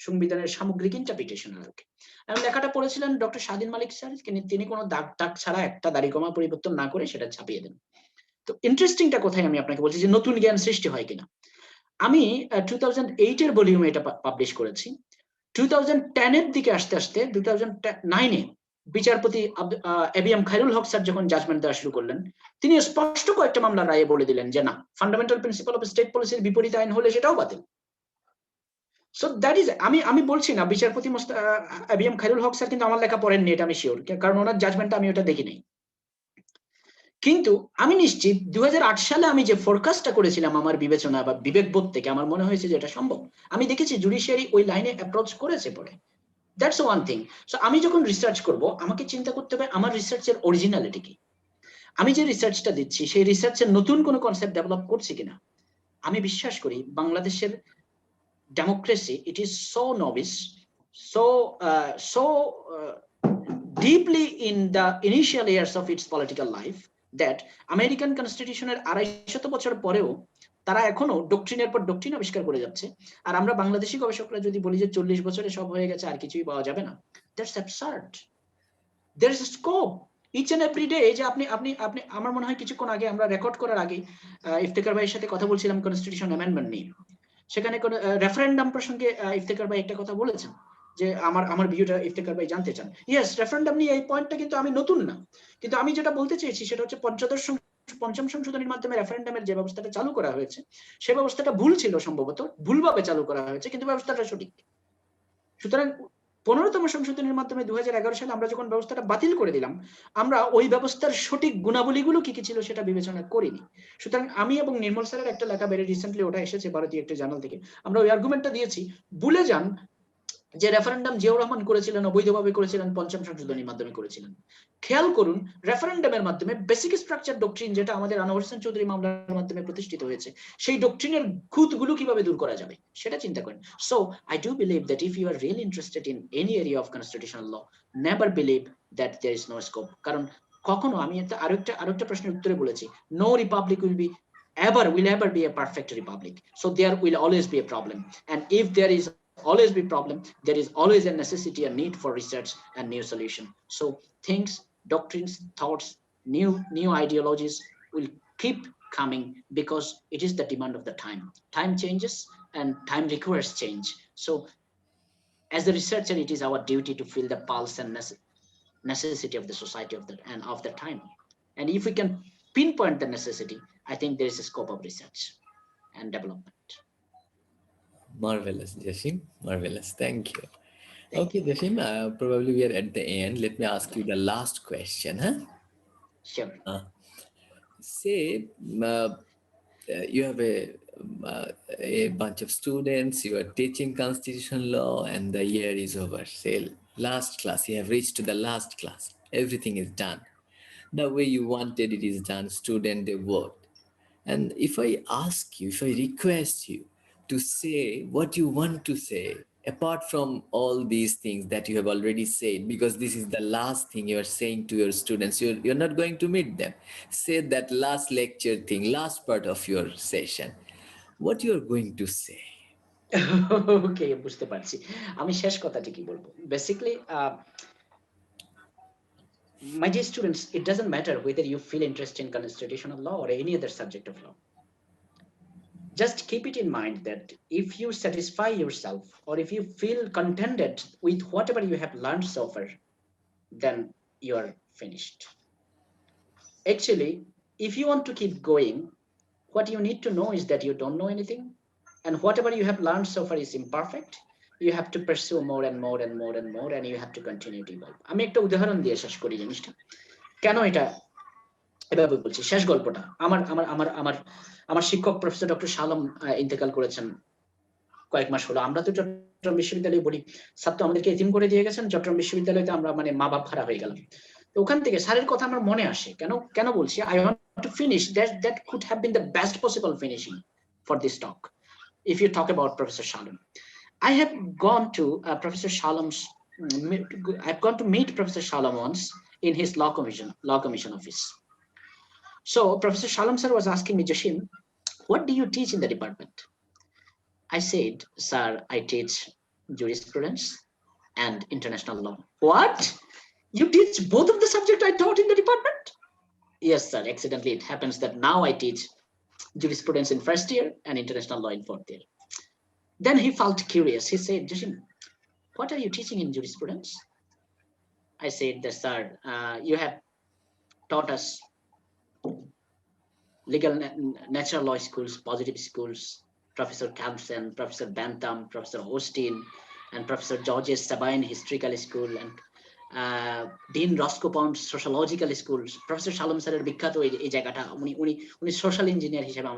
সংবিধানের সামগ্রিক ইন্টারপ্রিটেশনের আলোকে। আমি লেখাটা পড়েছিলেন ডক্টর স্বাধীন মালিক স্যার, তিনি কোনো দাগ টাগ ছাড়া একটা দাড়ি কমা পরিবর্তন না করে সেটা ছাপিয়ে দেন। তো ইন্টারেস্টিংটা কোথায় আমি আপনাকে বলছি যে নতুন জ্ঞান সৃষ্টি হয় কিনা। আমি 2008 এর ভলিউমে এটা পাবলিশ করেছি। 2010 এর দিকে আসতে আসতে 2009-এ বিচারপতি এবিএম খায়রুল হক স্যার যখন জাজমেন্ট দেওয়া শুরু করলেন, তিনি স্পষ্ট কয়েকটা মামলার রায়ে বলে দিলেন যে না, ফান্ডামেন্টাল প্রিন্সিপাল অফ স্টেট পলিসির বিপরীত আইন হলে সেটাও বাতিল। সো দ্যাট ইজ, আমি বলছি না বিচারপতি এবিএম খায়রুল হক স্যার কিন্তু আমার লেখা পড়েননি, এটা আমি শিওর, কারণ ওনার জাজমেন্টটা আমি ওটা দেখি নাই। কিন্তু আমি নিশ্চিত 2008 সালে আমি যে ফোরকাস্টটা করেছিলাম আমার বিবেচনা বা বিবেকবোধ থেকে, আমার মনে হয়েছে যে এটা সম্ভব। আমি দেখেছি জুডিশিয়ারি ওই লাইনে অ্যাপ্রোচ করেছে পরে। That's one thing. সো আমি যখন রিসার্চ করব, আমাকে চিন্তা করতে হবে আমার রিসার্চের অরিজিনালিটি কি, আমি যে রিসার্চটা দিচ্ছি সেই রিসার্চের নতুন কোনো কনসেপ্ট ডেভেলপ করছি কিনা। আমি বিশ্বাস করি বাংলাদেশের democracy, it is so novice, so deeply in the initial years of its political life that American কনস্টিটিউশনের 250 বছর পরেও তারা এখনো ডক্ট্রিনের পর ডক্ট্রিন আবিষ্কার করে যাচ্ছে, আর আমরা বাংলাদেশি গবেষকরা যদি বলি যে 40 বছরে সব হয়ে গেছে আর কিছুই পাওয়া যাবে না, that's absurd. there is a scope each and every day। যে আপনি আপনি আপনি আমার মনে হয় কিছুক্ষণ আগে আমরা রেকর্ড করার আগে ইফতেখার ভাইয়ের সাথে কথা বলছিলাম কনস্টিটিউশন অ্যামেন্ডমেন্ট নিয়ে, সেখানে কোন রেফারেন্ডাম প্রসঙ্গে ইফতেখার ভাই একটা কথা বলেছেন যে আমার ভিউটা ইফতেখার ভাই জানতে চান। ইয়েস, রেফারেন্ডাম নিয়ে এই পয়েন্টটা কিন্তু আমি নতুন না, কিন্তু আমি যেটা বলতে চেয়েছি সেটা হচ্ছে পঞ্চম সংশোধনীর মাধ্যমে রেফারেন্ডামের যে ব্যবস্থাটা চালু করা হয়েছে সে ব্যবস্থাটা ভুল ছিল, সম্ভবত ভুলভাবে চালু করা হয়েছে, কিন্তু ব্যবস্থাটা সঠিক। সুতরাং 15তম সংশোধনীর মাধ্যমে 2011 সালে আমরা যখন ব্যবস্থাটা বাতিল করে দিলাম, আমরা ওই ব্যবস্থার সঠিক গুণাবলীগুলো কি কি ছিল সেটা বিবেচনা করিনি। সুতরাং আমি এবং নির্মল স্যারের একটা লেখা বেড়ে রিসেন্টলি ওটা এসেছে ভারতীয় একটা জার্নাল থেকে, আমরা ওই আর্গুমেন্টটা দিয়েছি। ভুলে যান যে রেফারেন্ডাম জিয়াউর রহমান করেছিলেন, অবৈধভাবে করেছিলেন, পঞ্চম সংশোধনীর মাধ্যমে করেছিলেন। খেয়াল করুন রেফারেন্ডামের মাধ্যমে বেসিক স্ট্রাকচার ডক্ট্রিন যেটা আমাদের আনোয়ার হোসেন চৌধুরী মামলার মাধ্যমে প্রতিষ্ঠিত হয়েছে, সেই ডক্ট্রিনের খুঁতগুলো কিভাবে দূর করা যাবে সেটা চিন্তা করেন। So I do believe that if you are really interested in any area of constitutional law, never believe that there is no scope. কারণ কখনো আমি আরেকটা প্রশ্নের উত্তরে বলেছি, no republic will ever be a perfect republic, so there will always be a problem, and if there is always be problem, there is always a necessity, a need for research and new solution. So things, doctrines, thoughts, new ideologies will keep coming because it is the demand of the time. Time changes and time requires change. So as a researcher, it is our duty to feel the pulse and necessity of the society of the time. And if we can pinpoint the necessity, I think there is a scope of research and development. Marvelous, Jashim. Marvelous. Thank you. Thank Okay, you. Jashim, probably we are at the end. Let me ask you the last question. Huh? Sure. Uh, say, uh, you have a bunch of students, you are teaching constitutional law, and the year is over. Say, last class, you have reached to the last class. Everything is done. The way you wanted it is done. Student, they worked. And if I ask you, if I request you to say what you want to say, apart from all these things that you have already said, because this is the last thing you are saying to your students, you're not going to meet them. Say that last lecture thing, last part of your session. What you're going to say? ওকে, বুঝতে পারছি। আমি শেষ কথাটি কি বলবো, basically my dear students, it doesn't matter whether you feel interested in constitutional law or any other subject of law. Just keep it in mind that if you satisfy yourself or if you feel contented with whatever you have learned so far, then you are finished. Actually, if you want to keep going, what you need to know is that you don't know anything, and whatever you have learned so far is imperfect. You have to pursue more and more and more and more, and you have to continue to evolve. আমি একটা উদাহরণ দিয়ে শেষ করি জিনিসটা। কেন এটা এভাবে বলছি, শেষ গল্পটা আমার আমার আমার আমার আমার শিক্ষক প্রফেসর ডক্টর শালম ইন্তেকাল করেছেন কয়েক মাস হলো। আমরা তো চট্টগ্রাম বিশ্ববিদ্যালয়ে পড়ি, স্যার তো আমাদেরকে এতিম করে দিয়ে গেছেন। চট্টগ্রাম বিশ্ববিদ্যালয়তে আমরা মানে মা বাপ ভাড়া হয়ে গেলাম। তো ওখান থেকে স্যারের কথা আমার মনে আসে। কেন কেন বলছি, I want to finish that could have been the best possible finishing for this talk if you talk about Professor Shalom. I have gone to Professor Shalom's I've gone to meet Professor Shalom once in his law commission office. So Professor Shalom sir was asking me, Jashim, what do you teach in the department? I said, sir, I teach jurisprudence and international law. What? You teach both of the subject I taught in the department? Yes, sir. Accidentally, it happens that now I teach jurisprudence in first year and international law in fourth year. Then he felt curious. He said, Jashim, what are you teaching in jurisprudence? I said, that, sir, you have taught us legal natural law schools, positive schools, Professor Campson, Professor Bantam, Professor Austin, and Professor Georges Sabine Historical School, and Dean Roscoe Pound Sociological Schools. Professor Shalom স্যারের বিখ্যাত এই জায়গাটা, উনি social engineer হিসেবে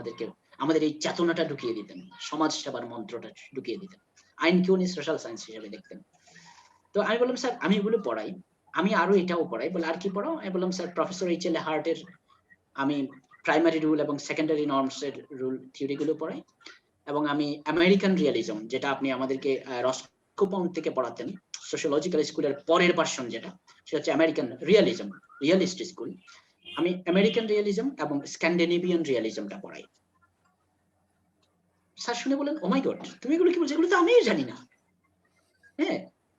আমাদের এই চেতনাটা ঢুকিয়ে দিতেন, সমাজ সেবার মন্ত্রটা ঢুকিয়ে দিতেন, আইনকে উনি সোশ্যাল সায়েন্স হিসেবে দেখতেন। তো আমি বললাম, স্যার আমি এগুলো পড়াই, আমি আরো এটাও পড়াই। বলে আর কি পড়াও? আমি বললাম, স্যার প্রফেসর এইচ.এল. হার্টের আমি প্রাইমারি রুল এবং সেকেন্ডারি নর্মস এর রুল থিওরি গুলো পড়াই, এবং আমি আমেরিকান রিয়ালিজম, যেটা আপনি আমাদেরকে রস্কো পাউন্ড থেকে পড়াতেন সোশিয়োলজিক্যাল স্কুলের পরের ভার্সন, যেটা সেটা হচ্ছে আমেরিকান রিয়ালিজম, রিয়ালিস্ট স্কুল, আমি আমেরিকান রিয়ালিজম এবং স্ক্যান্ডিনেভিয়ান রিয়ালিজমটা পড়াই। স্যার শুনে বলেন, ও মাই গড, তুমি এগুলো কি বলছো? এগুলো তো আমিও জানি না। হ্যাঁ,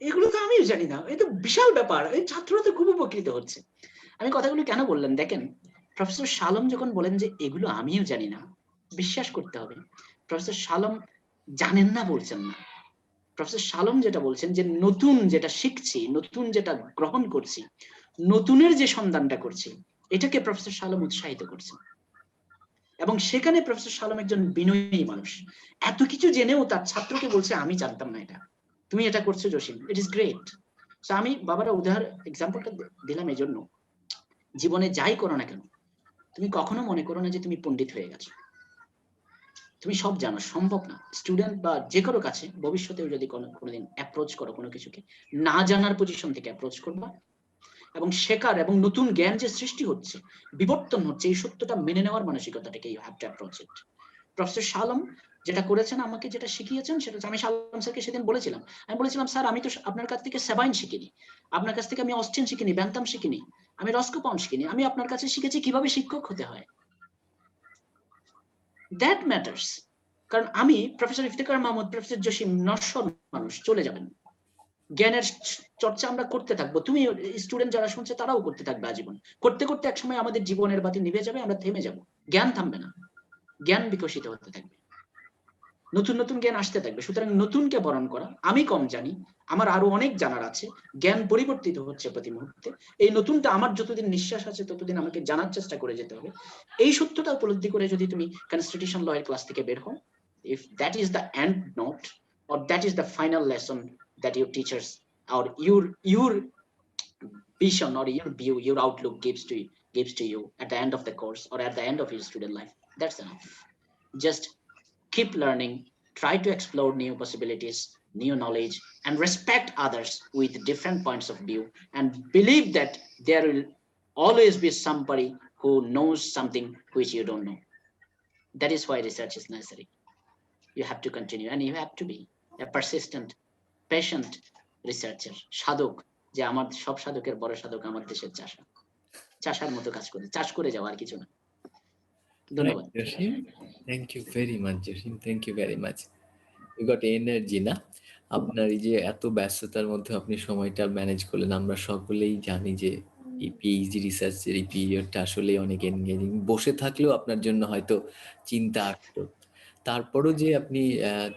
এগুলো তো আমিও জানি না, এই তো বিশাল ব্যাপার, এই ছাত্ররা তো খুব উপকৃত হচ্ছে। আমি কথাগুলো কেন বললাম দেখেন, প্রফেসর শালম যখন বলেন যে এগুলো আমিও জানি না, বিশ্বাস করতে হবে প্রফেসর শালম জানেন না বলছেন না। প্রফেসর শালম যেটা বলছেন যে নতুন যেটা শিখছি, নতুন যেটা গ্রহণ করছি, নতুনের যে সন্ধানটা করছি, এটাকে প্রফেসর শালম উৎসাহিত করছেন। এবং সেখানে প্রফেসর শালম একজন বিনয়ী মানুষ, এত কিছু জেনেও তার ছাত্রকে বলছে আমি জানতাম না এটা, তুমি এটা করছো Jasim, it is great. So আমি বাবারা উদাহরণ এক্সাম্পলটা দিলাম এই জন্য, জীবনে যাই করো না কেন, তুমি কখনো মনে করো না যে তুমি পণ্ডিত হয়ে গেছো, তুমি সব জানো, সম্ভব না। স্টুডেন্ট বা যে কারো কাছে ভবিষ্যতেও যদি কোনোদিন অ্যাপ্রোচ করো কোনো কিছুকে, না জানার পজিশন থেকে অ্যাপ্রোচ করবা, এবং শেখার এবং নতুন জ্ঞান যে সৃষ্টি হচ্ছে, বিবর্তন হচ্ছে, এই সত্যটা মেনে নেওয়ার মানসিকতাটাকে you have to approach it. Professor শালম যেটা করেছেন, আমাকে যেটা শিখিয়েছেন, সেটা আমি শালম স্যারকে সেদিন বলেছিলাম, আমি বলেছিলাম, স্যার আমি তো আপনার কাছ থেকে সেবাইন শিখিনি, আপনার কাছ থেকে আমি অস্টিন শিখিনি, ব্যান্তাম শিখিনি, আমি রস্কো পাউন্ড শিখিনি, আমি আপনার কাছে শিখেছি কিভাবে শিক্ষক হতে হয়। That matters. কারণ আমি প্রফেসর ইফতেখার মাহমুদ, প্রফেসর জসিম নশ্বর মানুষ, চলে যাবেন, জ্ঞানের চর্চা আমরা করতে থাকবো, তুমি স্টুডেন্ট যারা শুনছে তারাও করতে থাকবে আজীবন, করতে করতে একসময় আমাদের জীবনের বাতি নিভে যাবে, আমরা থেমে যাব, জ্ঞান থামবে না, জ্ঞান বিকশিত হতে থাকবে, নতুন নতুন জ্ঞান আসতে থাকবে। সুতরাং নতুনকে বরণ করা, আমি কম জানি, আমার আরো অনেক জানার আছে, জ্ঞান পরিবর্তিত হচ্ছে প্রতি মুহূর্তে, এই নতুনটা আমার যতদিন নিঃশ্বাস আছে ততদিন আমাকে জানার চেষ্টা করে যেতে হবে। এই সত্যটা উপলব্ধি করে যদি তুমি কনস্টিটিউশন লয়ের ক্লাস থেকে বের হও, if that is the end note or that is the final lesson that your teachers or your vision or your view, your outlook gives to you at the end of the course or at the end of your student life, that's enough. Just keep learning, try to explore new possibilities, new knowledge, and respect others with different points of view, and believe that there will always be somebody who knows something which you don't know. That is why research is necessary. You have to continue, and you have to be a persistent, patient researcher, সাধক, যে আমার সব সাধকের বড় সাধক আমার দেশের চাষা, চাষার মতো কাজ করে, চাষ করে যাওয়া আর কিছু না। Right, ধন্যবাদ। Joshim. Thank you very much, Joshim. Thank you very much. You got energy না? আপনার এই যে এত ব্যস্ততার মধ্যে আপনি সময়টা ম্যানেজ করলেন, আমরা সকলেই জানি যে এই পিএইচডি রিসার্চের এই পিরিয়ডটা আসলেই অনেক এনগেজিং। বসে থাকলেও আপনার জন্য হয়তো চিন্তা আসতো। তারপরও যে আপনি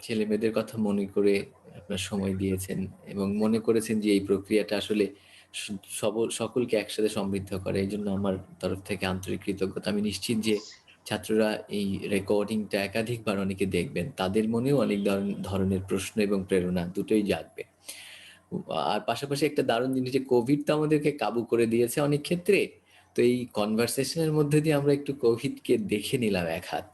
ছেলেমেয়েদের কথা মনে করে আপনার সময় দিয়েছেন এবং মনে করেছেন যে এই প্রক্রিয়াটা আসলে সকলকে একসাথে সমৃদ্ধ করে, এই জন্য আমার তরফ থেকে আন্তরিক কৃতজ্ঞতা। আমি নিশ্চিত যে ছাত্ররা এই রেকর্ডিংটা একাধিকবার অনেকে দেখবেন, তাদের মনেও অনেক ধরনের প্রশ্ন এবং প্রেরণা দুটোই জাগবে। আর পাশাপাশি একটা দারুণ জিনিস যে কোভিড তো আমাদেরকে কাবু করে দিয়েছে অনেক ক্ষেত্রে, তো এই কনভারসেশনের মধ্যে দিয়ে আমরা একটু কোভিডকে দেখে নিলাম এক হাত,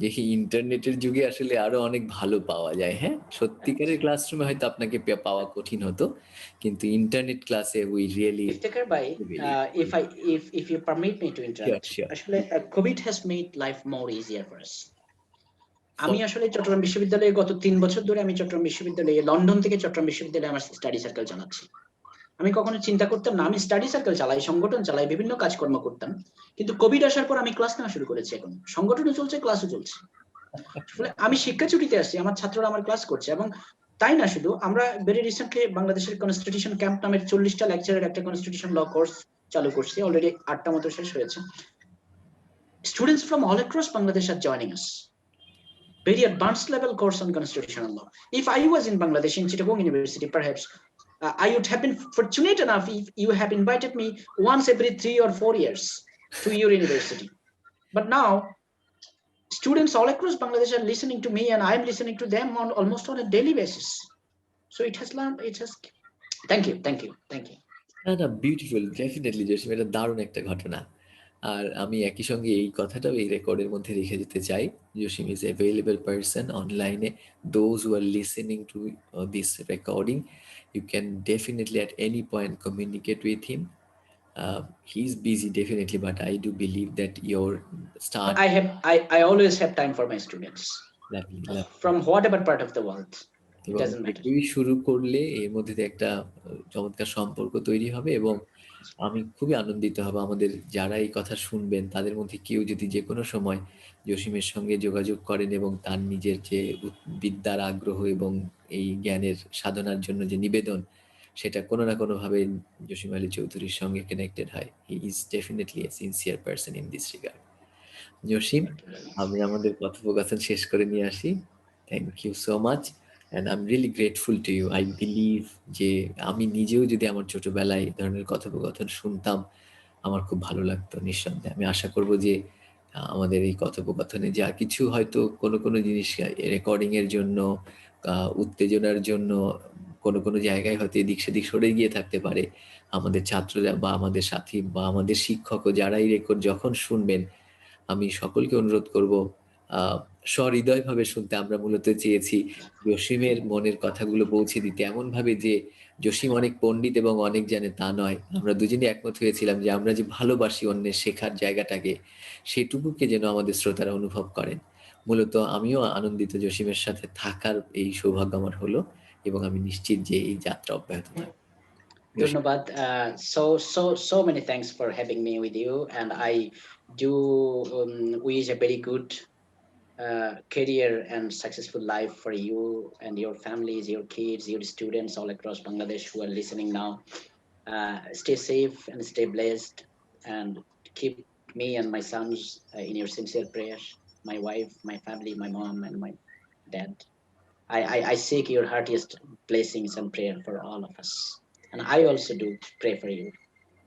যে ইন্টারনেটের যুগে আসলে আরো অনেক ভালো পাওয়া যায়। হ্যাঁ, সত্যিকারের ক্লাসরুমে হয়তো আপনাকে পাওয়া কঠিন হতো, কিন্তু ইন্টারনেট ক্লাসে we really Iftekhar bhai, if you permit me to sure interrupt, sure আসলে COVID has made life more easier for us. For আমি আসলে চট্টগ্রাম বিশ্ববিদ্যালয়ে গত ৩ বছর ধরে আমি চট্টগ্রাম বিশ্ববিদ্যালয়ে লন্ডন থেকে চট্টগ্রাম বিশ্ববিদ্যালয়ে আমার স্টাডি সার্কেল চালাচ্ছি। আমি কখনো চিন্তা করতাম না আমি স্টাডি সার্কেল চালাই, সংগঠন চালাই, বিভিন্ন কাজকর্ম করতাম, কিন্তু কোভিড আসার পর আমি ক্লাস নেওয়া শুরু করেছি। এখন সংগঠনও চলছে, ক্লাসও চলছে। ফলে আমি শিক্ষা ছুটিতে আসছি, আমার ছাত্ররা আমার ক্লাস করছে। এবং তাই না, শুধু আমরা ভেরি রিসেন্টলি বাংলাদেশের কনস্টিটিউশন ক্যাম্প নামের 40টা লেকচারের একটা কনস্টিটিউশন ল কোর্স চালু করছি, অলরেডি 8টা মতো শেষ হয়েছে। Students from all across Bangladesh are joining us. Very advanced level course on constitutional law. If I was in Bangladesh, in Chittagong University, perhaps I would have been fortunate enough if you have invited me once every 3 or 4 years to your university. But now, students all across Bangladesh are listening to me, and I'm listening to them on almost on a daily basis. So it has learned. It has. Thank you. Thank you. Thank you. না না, beautiful, definitely Jasim, এটা দারুণ একটা ঘটনা। আর আমি একই সঙ্গে এই কথাটাও এই রেকর্ডের মধ্যে রেখে দিতে চাই, জসিম ইজ অ্যাভেলেবল পারসন অনলাইনে। Those who are listening to this recording, you can definitely at any point communicate with him. He's busy definitely, but I do believe that your start I always have time for my students lovely, lovely. from whatever part of the world. It এবং doesn't matter. এগুলি শুরু করলে এর মধ্যে দিয়ে একটা চমৎকার সম্পর্ক তৈরি হবে, এবং আমি খুবই আনন্দিত হব আমাদের যারা এই কথা শুনবেন তাদের মধ্যে কেউ যদি যে কোনো সময় জসিমের সঙ্গে যোগাযোগ করেন এবং তার নিজের যে বিদ্যার আগ্রহ এবং এই জ্ঞানের সাধনার জন্য যে নিবেদন, সেটা কোনো না কোনোভাবে জসিম আলী চৌধুরীর সঙ্গে কানেক্টেড হয়। He is definitely a sincere person in this regard. Jasim, আমি আমাদের কথোপকথন শেষ করে নিয়ে আসি। Thank you so much, and I am really grateful to you. I believe যে আমি নিজেও যদি আমার ছোটবেলায় এই ধরনের কথোপকথন শুনতাম, আমার খুব ভালো লাগতো নিঃসন্দেহে। আমি আশা করব যে আমাদের এই কথোপকথনে যা কিছু হয়তো কোনো জিনিস রেকর্ডিংয়ের জন্য, উত্তেজনার জন্য কোনো জায়গায় হয়তো এদিক সেদিক সরে গিয়ে থাকতে পারে, আমাদের ছাত্ররা বা আমাদের সাথী বা আমাদের শিক্ষকও যারা এই রেকর্ড যখন শুনবেন, আমি সকলকে অনুরোধ করব সহৃদয়ভাবে শুনতে। আমরা মূলত চেয়েছি জসিমের মনের কথাগুলো পৌঁছে দিতে এমনভাবে যে জসিম অনেক পণ্ডিত এবং অনেক জানে তা নয়, আমরা দুজনেই একমত হয়েছিলাম যে আমরা যে ভালোবাসি অন্যের শেখার জায়গাটাকে, সেটুকুকে যেন আমাদের শ্রোতারা অনুভব করেন। মূলত আমিও আনন্দিত জসিমের সাথে থাকার এই সৌভাগ্য আমার হলো, এবং আমি নিশ্চিত যে এই যাত্রা অব্যাহত থাকবে। Jasim, Dhunobad. So many thanks for having me with you, and I do wish a very good career and successful life for you and your families, your kids, your students all across Bangladesh who are listening now. Stay safe and stay blessed, and keep me and my sons in your sincere prayers. My wife, my family, my mom, and my dad. I seek your heartiest blessings and prayer for all of us. And I also do pray for you.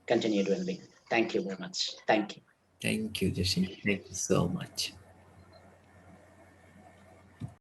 Continue well-being. Thank you very much. Thank you. Thank you Jasim, thank you so much.